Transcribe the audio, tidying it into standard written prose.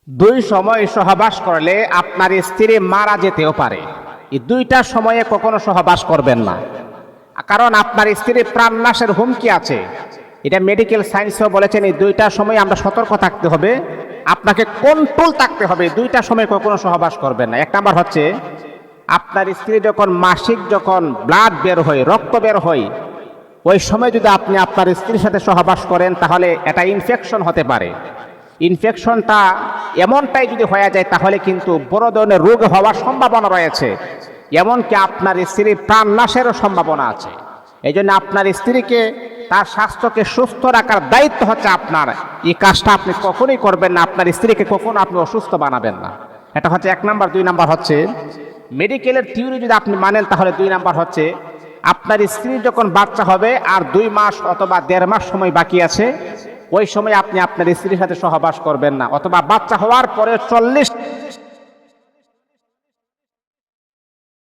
দুই সময় সহবাস করলে আপনার স্ত্রী মারা যেতেও পারে। এই দুইটা সময়ে কখনো সহবাস করবেন না, কারণ আপনার স্ত্রীর প্রাণনাশের হুমকি আছে। এটা মেডিকেল সায়েন্সও বলেছেন, এই দুইটা সময় আমরা সতর্ক থাকতে হবে, আপনাকে কন্ট্রোল থাকতে হবে। দুইটা সময় কখনো সহবাস করবেন না। এক নাম্বার হচ্ছে, আপনার স্ত্রী যখন মাসিক যখন ব্লাড বের হয়, রক্ত বের হয়, ওই সময় যদি আপনি আপনার স্ত্রীর সাথে সহবাস করেন তাহলে এটা ইনফেকশন হতে পারে। ইনফেকশনটা এমনটাই যদি হয়ে যায় তাহলে কিন্তু বড় ধরনের রোগ হওয়ার সম্ভাবনা রয়েছে, এমনকি আপনার স্ত্রীর প্রাণনাশেরও সম্ভাবনা আছে। এই জন্য আপনার স্ত্রীকে, তার স্বাস্থ্যকে সুস্থ রাখার দায়িত্ব হচ্ছে আপনার। এই কাজটা আপনি কখনোই করবেন না, আপনার স্ত্রীকে কখনো আপনি অসুস্থ বানাবেন না। এটা হচ্ছে এক নাম্বার। দুই নাম্বার হচ্ছে, মেডিকেলের থিওরি যদি আপনি মানেন তাহলে দুই নাম্বার হচ্ছে, আপনার স্ত্রীর যখন বাচ্চা হবে আর 2 মাস অথবা 1.5 মাস সময় বাকি আছে, ওই সময় আপনি আপনার স্ত্রীর সাথে সহবাস করবেন না, অথবা বাচ্চা হওয়ার পরে 40